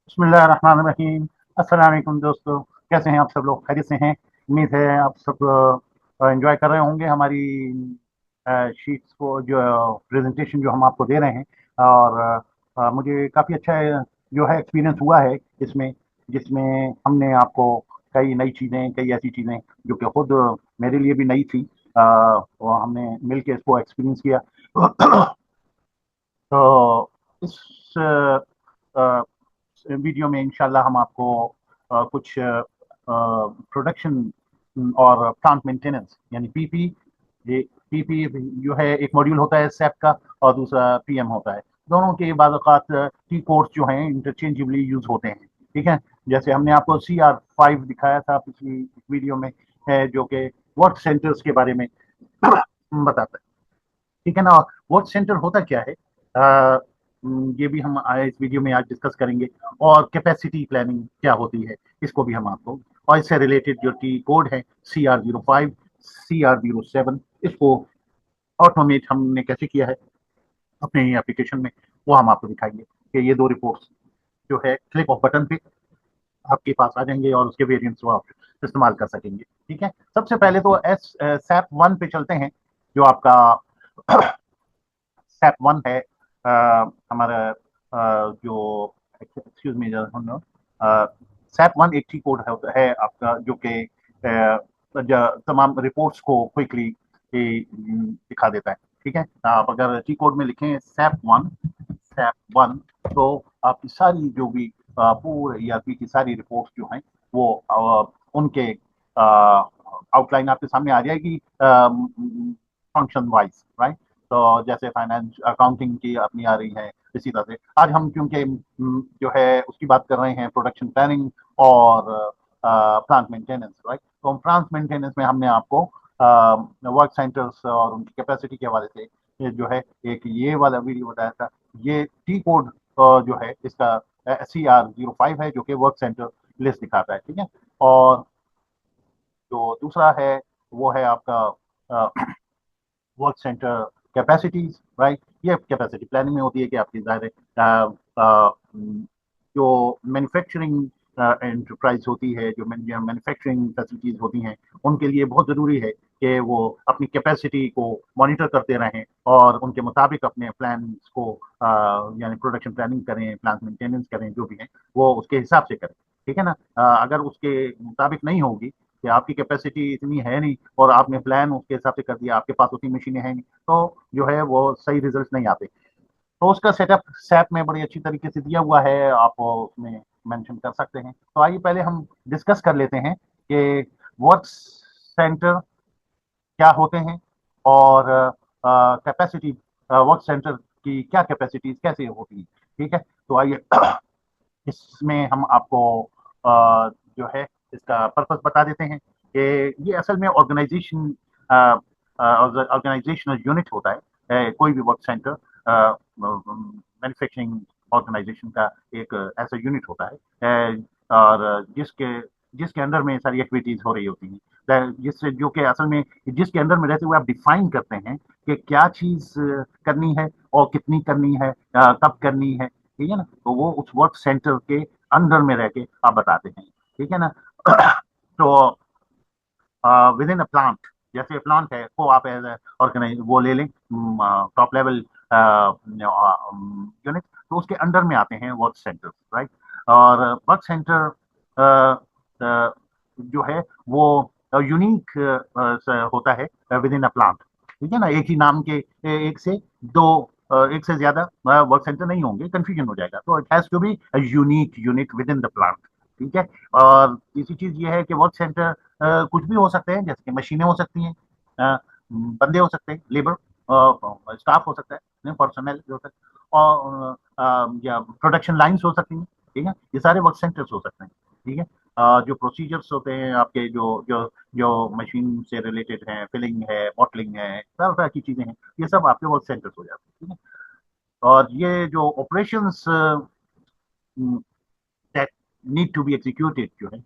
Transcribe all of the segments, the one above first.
बिस्मिल्लाहिर्रहमानिर्रहीम। अस्सलाम वालेकुम दोस्तों, कैसे हैं आप सब लोग? खैरियत से हैं? उम्मीद है आप सब एंजॉय कर रहे होंगे हमारी शीट्स को, जो प्रेजेंटेशन जो हम आपको दे रहे हैं। और मुझे काफ़ी अच्छा जो है एक्सपीरियंस हुआ है इसमें, जिसमें हमने आपको कई नई चीज़ें, कई ऐसी चीज़ें जो कि खुद मेरे लिए भी नई थी, और हमने मिल के इसको एक्सपीरियंस किया। तो इस अ, वीडियो में इंशाल्लाह हम आपको कुछ प्रोडक्शन और प्लांट मेंटेनेंस यानी पीपी, ये पीपी जो है एक मॉड्यूल होता है सैप का, और दूसरा पीएम होता है। दोनों के बाद औकात की कोर्स जो हैं इंटरचेंजेबली यूज होते हैं। ठीक है, जैसे हमने आपको CR5 दिखाया था पिछली वीडियो में, है जो कि वर्क सेंटर्स के बारे में बताता है। ठीक है ना? वर्क सेंटर होता क्या है, ये भी हम इस वीडियो में आज डिस्कस करेंगे। और कैपेसिटी प्लानिंग क्या होती है, इसको भी हम आपको, और इससे रिलेटेड जो टी कोड है CR05, CR07, इसको ऑटोमेट हमने कैसे किया है अपने एप्लीकेशन में, वो हम आपको दिखाएंगे कि ये दो रिपोर्ट्स जो है क्लिक ऑफ बटन पे आपके पास आ जाएंगे और उसके वेरिएंट्स वो आप इस्तेमाल कर सकेंगे। ठीक है, सबसे पहले तो एस सैप 1 पे चलते हैं, जो आपका स्टेप वन है। हमारा जो एक्सक्यूज मी, स्टेप वन एक टी कोड है आपका, जो कि तमाम रिपोर्ट्स को क्विकली दिखा देता है। ठीक है, आप अगर टी कोड में लिखें स्टेप वन, तो आपकी सारी जो भी पूरे ईआरपी की सारी रिपोर्ट्स जो हैं वो उनके आउटलाइन आपके सामने आ जाएगी फंक्शन वाइज, राइट? तो जैसे फाइनेंस अकाउंटिंग की अपनी आ रही है, इसी तरह से आज हम क्योंकि जो है उसकी बात कर रहे हैं, प्रोडक्शन प्लानिंग और प्लांट मेंटेनेंस, राइट? तो प्लांट मेंटेनेंस में हमने आपको वर्क सेंटर्स और उनकी कैपेसिटी के हवाले से ये जो है एक ये वाला वीडियो बताया था। ये टी कोड जो है इसका CR05 है, जो कि वर्क सेंटर लिस्ट दिखाता है। ठीक है, और जो दूसरा है वो है आपका वर्क सेंटर कैपेसिटीज, राइट? ये कैपेसिटी प्लानिंग में होती है कि आपकी ज़ाहिर है जो मैन्युफैक्चरिंग एंटरप्राइज होती है, जो मैन्युफैक्चरिंग फैसिलिटीज होती हैं, उनके लिए बहुत ज़रूरी है कि वो अपनी कैपेसिटी को मॉनिटर करते रहें और उनके मुताबिक अपने प्लान को यानी प्रोडक्शन प्लानिंग करें, प्लांट मेंटेनेंस करें, जो भी है वो उसके हिसाब से करें। ठीक है ना? अगर उसके मुताबिक नहीं होगी कि आपकी कैपेसिटी इतनी है नहीं और आपने प्लान उसके हिसाब से कर दिया, आपके पास उतनी मशीनें हैं नहीं, तो जो है वो सही रिजल्ट नहीं आते। तो उसका सेटअप सैप में बड़ी अच्छी तरीके से दिया हुआ है, आप उसमें मेंशन कर सकते हैं। तो आइए पहले हम डिस्कस कर लेते हैं कि वर्क सेंटर क्या होते हैं, और कैपेसिटी वर्क सेंटर की क्या कैपेसिटीज कैसे होती है। ठीक है, तो आइए इसमें हम आपको जो है इसका पर्पस बता देते हैं कि ये असल में ऑर्गेनाइजेशनल यूनिट होता है। कोई भी वर्क सेंटर मैन्युफैक्चरिंग ऑर्गेनाइजेशन का एक ऐसा यूनिट होता है, और जिसके अंडर में सारी एक्टिविटीज हो रही होती हैं, जिससे जो कि असल में जिसके अंडर में रहते हुए आप डिफाइन करते हैं कि क्या चीज करनी है और कितनी करनी है, कब करनी है। ठीक है ना? तो वो उस वर्क सेंटर के अंदर में रह के आप बताते हैं। ठीक है ना? तो विद इन अ प्लांट, जैसे प्लांट है को आप एज ऑर्गेनाइज वो ले लें, टॉप लेवल यूनिट, तो उसके अंडर में आते हैं वर्क सेंटर, राइट? और वर्क सेंटर जो है वो यूनिक होता है विद इन अ प्लांट। ठीक है ना? एक ही नाम के एक से दो, एक से ज्यादा वर्क सेंटर नहीं होंगे, कंफ्यूजन हो जाएगा। तो it has to be unique unit within the plant. ठीक है, और तीसरी चीज ये है कि वर्क सेंटर कुछ भी हो सकते हैं, जैसे कि मशीनें हो सकती हैं, बंदे हो सकते हैं, लेबर स्टाफ हो सकता है, पर्सनल हो सकता है, और या प्रोडक्शन लाइन्स हो सकती हैं। ठीक है, ये सारे वर्क सेंटर्स हो सकते हैं। ठीक है, जो प्रोसीजर्स होते हैं आपके, जो जो जो मशीन से रिलेटेड हैं, फिलिंग है, बॉटलिंग है, तरह तरह की चीजें हैं, ये सब आपके वर्क सेंटर्स हो जाते हैं। ठीक है, और ये जो operations that need to be executed जो है,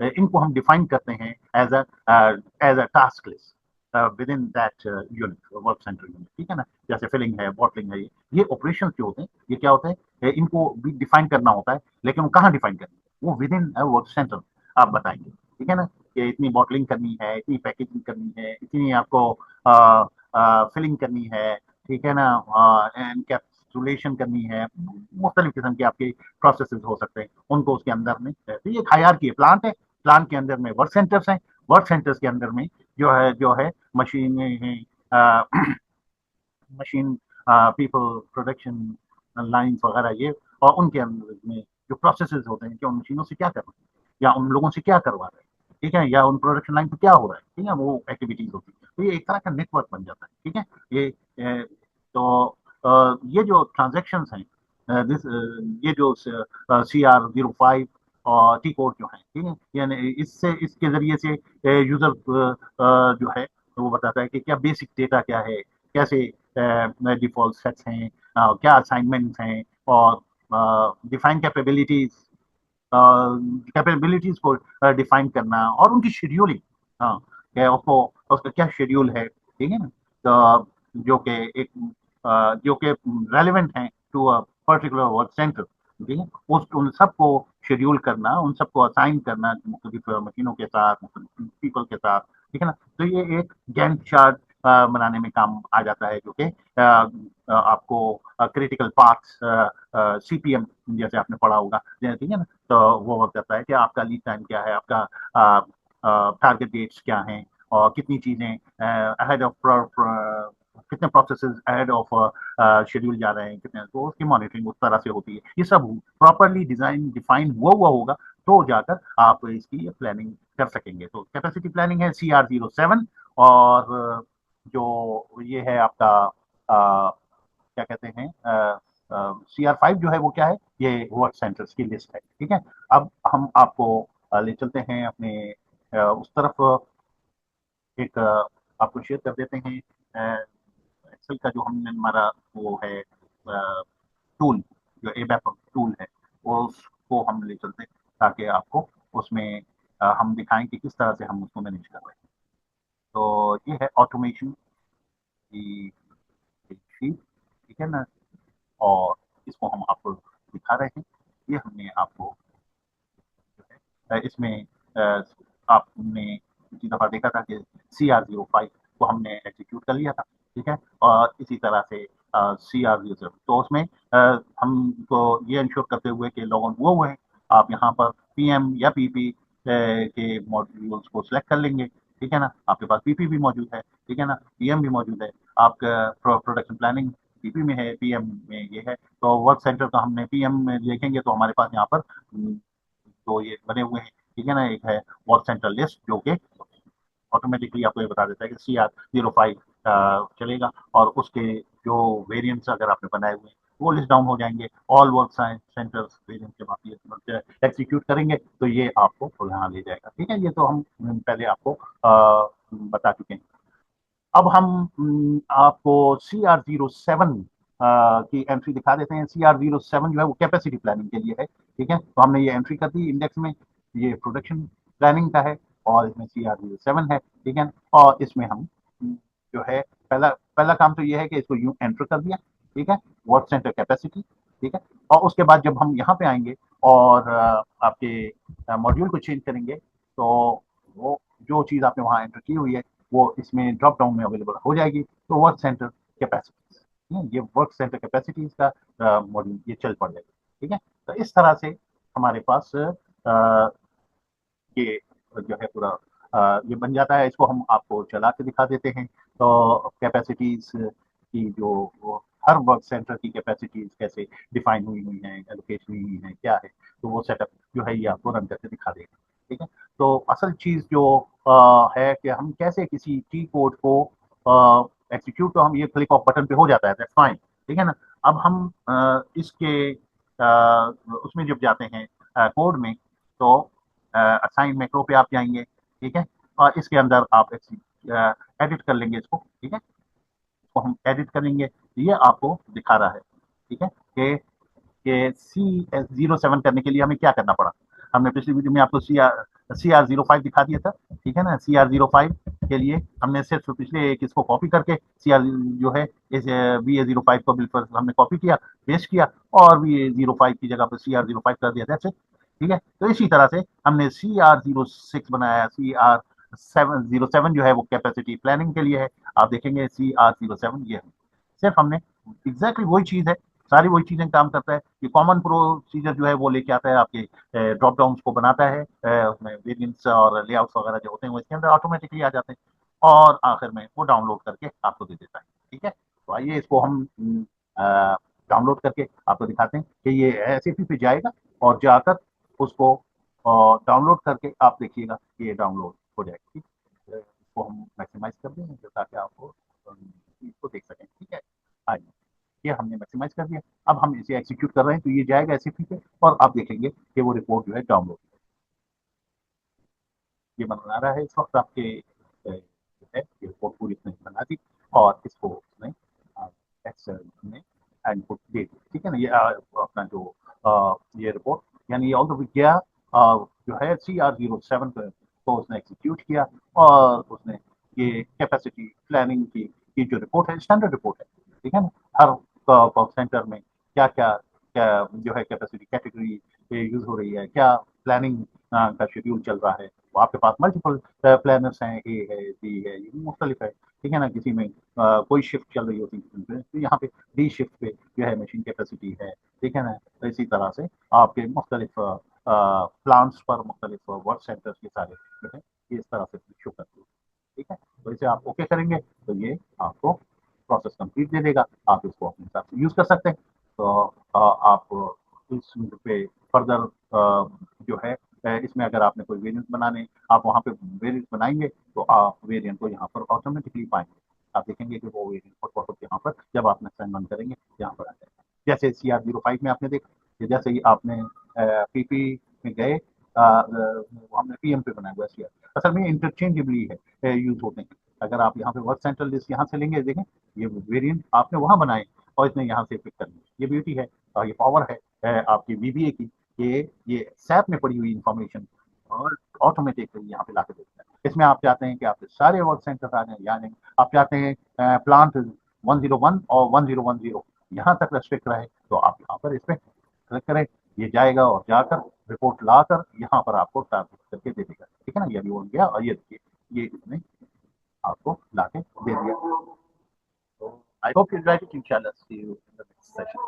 इनको हम डिफाइन करते हैं as a task list within that unit, work centre unit. ठीक है ना? जैसे फिलिंग है, बॉटलिंग है, ये ऑपरेशन जो होते हैं, ये क्या होते हैं? इनको भी डिफाइन करना होता है, लेकिन वो कहाँ डिफाइन करनी है, वो विद इन वर्क सेंटर आप बताएंगे, ठीक है ना, कि इतनी बॉटलिंग करनी है, इतनी पैकेजिंग करनी है, इतनी आपको फिलिंग करनी है, ठीक है ना, एनकैप्सुलेशन करनी है, मुख्तलिफ किस्म के आपके प्रोसेसेस हो सकते हैं, उनको उसके अंदर में, तो ये हायरार्की है, प्लांट है, प्लांट के अंदर में वर्क सेंटर्स हैं, वर्क सेंटर्स के अंदर में जो है मशीनें हैं, मशीन पीपल प्रोडक्शन लाइन्स वगैरह ये, और उनके अंदर में जो प्रोसेसेस होते हैं कि उन मशीनों से क्या कर रहे हैं या उन लोगों से क्या करवा रहे हैं, ठीक है, या उन प्रोडक्शन लाइन पे क्या हो रहा है, ठीक है, वो एक्टिविटीज होती है, तो ये एक तरह का नेटवर्क बन जाता है, ठीक है, तो ये जो ट्रांजेक्शन हैं, ये जो CR05 और टी कोड जो है, ठीक है, यानी इससे इसके जरिए से यूजर जो है वो बताता है कि क्या बेसिक डेटा क्या है, कैसे डिफॉल्ट सेट्स हैं, क्या असाइनमेंट्स हैं, और डिफाइन कैपेबिलिटीज को डिफाइन करना और उनकी शेड्यूलिंग, हाँ, क्या उसको उसका क्या शेड्यूल है, ठीक है ना, तो जो कि एक जो कि रेलिवेंट है to a particular work centre, ठीक है, उस उन सबको शेड्यूल करना, उन सबको असाइन करना मुख्तलिफ मशीनों के साथ, मुख्तलिफ पीपल के साथ, ठीक है ना, तो ये एक गैंट चार्ट बनाने में काम आ जाता है, जो कि आपको क्रिटिकल पाथ्स, CPM जैसे आपने पढ़ा होगा, ठीक है ना, तो वो वर्क करता है कि आपका लीड टाइम क्या है, आपका टारगेट डेट्स क्या हैं, और कितनी चीजें अहेड ऑफ कितने प्रोसेसेस अहेड ऑफ शेड्यूल जा रहे हैं, कितने, तो उसकी मॉनिटरिंग उस तरह से होती है, ये सब प्रॉपरली डिजाइन डिफाइन हुआ होगा, तो जाकर आप इसकी प्लानिंग कर सकेंगे, तो कैपेसिटी प्लानिंग है CR07, और जो ये है आपका क्या कहते हैं, CR5 जो है वो क्या है, ये वर्क सेंटर्स की लिस्ट है, ठीक है, अब हम आपको ले चलते हैं अपने उस तरफ, एक आपको शेयर कर देते हैं एक्सेल का जो हमने हमारा वो है टूल, जो एबैप टूल है, उसको हम ले चलते हैं, ताकि आपको उसमें हम दिखाएं कि किस तरह से हम उसको मैनेज कर रहे हैं, तो ये है ऑटोमेशन की शीट, ठीक है ना, और इसको हम आपको दिखा रहे हैं, ये हमने आपको जो है इसमें आपने पिछली दफा देखा था कि CR05 को हमने एग्जीक्यूट कर लिया था, ठीक है, और इसी तरह से CR07, तो उसमें हमको ये इंश्योर करते हुए कि लॉग ऑन हुए हैं, आप यहाँ पर PM या PP के मॉड्यूल्स को सिलेक्ट कर लेंगे, ठीक है ना, आपके पास PP भी मौजूद है, ठीक है ना, PM भी मौजूद है, आपका प्रोडक्शन प्लानिंग PP में है, PM में ये है, तो वर्क सेंटर का हमने PM में देखेंगे तो हमारे पास यहाँ पर तो ये बने हुए हैं, ठीक है ना, एक है वर्क सेंटर लिस्ट जो कि ऑटोमेटिकली आपको ये बता देता है कि CR05 चलेगा, और उसके जो वेरिएंट्स अगर आपने बनाए हुए हैं वो लिस्ट डाउन हो जाएंगे, ऑल वर्क सेंटर्स वेरिएंट जब आप ये एग्जीक्यूट करेंगे तो ये आपको यहाँ ले जाएगा, ठीक है, ये तो हम पहले आपको बता चुके हैं, अब हम आपको CR07 की एंट्री दिखा देते हैं, CR07 जो है वो कैपेसिटी प्लानिंग के लिए है, ठीक है, तो हमने ये एंट्री कर दी इंडेक्स में, ये प्रोडक्शन प्लानिंग का है, और इसमें CR07 है, ठीक है, और इसमें हम जो है पहला पहला काम तो ये है कि इसको यूं एंटर कर दिया, ठीक है, वर्क सेंटर कैपेसिटी, ठीक है, और उसके बाद जब हम यहाँ पे आएंगे और आपके मॉड्यूल को चेंज करेंगे, तो वो जो चीज़ आपने वहाँ एंटर की हुई है वो इसमें ड्रॉप डाउन में अवेलेबल हो जाएगी, तो वर्क सेंटर कैपेसिटीज, ये वर्क सेंटर कैपेसिटीज का मॉड्यूल ये चल पड़ जाएगा, ठीक है, तो इस तरह से हमारे पास ये जो है पूरा ये बन जाता है, इसको हम आपको चला के दिखा देते हैं, तो कैपेसिटीज की जो वो हर वर्क सेंटर की कैपेसिटीज कैसे डिफाइन हुई हुई हैं, एलोकेट हुई हुई हैं, क्या है, तो वो सेटअप जो है ये आपको रन करके दिखा देगा, ठीक है, तो असल चीज़ जो है कि हम कैसे किसी की कोड को एग्जीक्यूट, तो हम ये क्लिक ऑफ बटन पे हो जाता है, दैट्स फाइन, ठीक है ना, अब हम इसके उसमें जब जाते हैं कोड में, तो असाइन मैक्रो पे आप जाएंगे, ठीक है, और इसके अंदर आप एडिट कर लेंगे इसको, ठीक है, इसको हम एडिट करेंगे, ये आपको दिखा रहा है, ठीक है, कि CR07 करने के लिए हमें क्या करना पड़ा, हमने पिछली वीडियो में आपको CR05 दिखा दिया था, ठीक है ना। CR05 के लिए हमने सिर्फ पिछले एक इसको कॉपी करके CR जो है इस VA05 को बिल्कुल हमने कॉपी किया, पेस्ट किया और VA05 की जगह पर CR05 कर दिया, दैट्स इट। ठीक है, तो इसी तरह से हमने CR06 बनाया। CR707 जो है वो कैपेसिटी प्लानिंग के लिए है। आप देखेंगे CR07 ये है, सिर्फ हमने एग्जैक्टली वही चीज है, सारी वही चीजें काम करता है। ये कॉमन प्रोसीजर जो है वो लेके आता है, आपके ड्रॉप डाउन को बनाता है, उसमें वेरिएंट्स और लेआउट्स वगैरह जो होते हैं वो इसके अंदर ऑटोमेटिकली आ जाते हैं और आखिर में वो डाउनलोड करके आपको दे देता है। ठीक है, तो आइए इसको हम डाउनलोड करके आपको दिखाते हैं कि ये एसएपी पे जाएगा और जाकर उसको डाउनलोड करके आप देखिएगा कि ये डाउनलोड हो जाएगा। ठीक है, इसको हम मैक्सिमाइज कर देंगे ताकि आपको इसको देख सकें। ठीक है, आइए, ये हमने मैक्सिमाइज कर दिया। अब हम इसे एग्जीक्यूट कर रहे हैं तो ये जाएगा एसएपी पे और आप देखेंगे कि वो रिपोर्ट जो है डाउनलोड, ये बना रहा है इस वक्त आपके जो है ये रिपोर्ट पूरी इसने बना दी और इसको उसने एक्सेल में इनपुट दे दी। ठीक है ना, ये अपना जो ये रिपोर्ट यानी ये ऑल गया जो है CR07 को उसने एग्जीक्यूट किया और उसने ये कैपेसिटी प्लानिंग की जो रिपोर्ट है स्टैंडर्ड रिपोर्ट है। ठीक है ना, हर कॉल सेंटर में क्या क्या क्या जो है कैपेसिटी कैटेगरी यूज हो रही है, क्या प्लानिंग का शेड्यूल चल रहा है। तो आपके पास मल्टीपल प्लानर्स हैं, ए है, बी है, ये मुख्तलिफ है। ठीक है ना, किसी में कोई शिफ्ट चल रही होती है तो यहाँ पे डी शिफ्ट पे जो है मशीन कैपेसिटी है। ठीक है ना, तो इसी तरह से आपके मुख्तलिफ प्लांट्स पर मुख्तलिफ वर्क सेंटर्स के सारे जो है ये इस तरह से शो करते हैं। ठीक है, तो इसे आप ओके करेंगे तो ये आपको प्रोसेस कंप्लीट दे देगा, आप इसको अपने हिसाब से यूज कर सकते हैं। तो आप इस पे फर्दर जो है इसमें अगर आपने कोई वेरिएंट बनाने, आप वहाँ पे वेरिएंट बनाएंगे तो आप वेरिएंट को यहाँ पर ऑटोमेटिकली पाएंगे। आप देखेंगे कि वो वेरिएंट फुट यहाँ पर जब आप नेक्स्ट रन करेंगे यहाँ पर आ जाएगा। जैसे CR05 में आपने देखा कि जैसे ही आपने पीपी में गए हमने पीएम पे बनाया हुआ CR, असल में इंटरचेंजेबली है, यूज होते हैं। अगर आप यहाँ पे वर्क सेंट्रल लिस्ट यहाँ से लेंगे, देखें ये वेरिएंट आपने वहाँ बनाए और इसने यहाँ से पिक कर लिया। ये ब्यूटी है और ये पावर है आपकी VBA की, ये सैप में पड़ी हुई इंफॉर्मेशन और ऑटोमेटिकली यहाँ पे लाके देता है। इसमें आप चाहते हैं कि आपके सारे वर्क सेंटर आ जाए, यानी आप चाहते हैं प्लांट 101 और 1010 यहाँ तक रेस्ट्रिक्ट रहे तो आप यहाँ पर इस पर क्लिक करें, ये जाएगा और जाकर रिपोर्ट लाकर यहाँ पर आपको ट्रांसमिट करके दे देगा। ठीक है ना, ये अभी हो गया और ये देखिए ये इसने आपको लाके दे दिया। So I hope you enjoyed it. Inshallah, see you in the next session.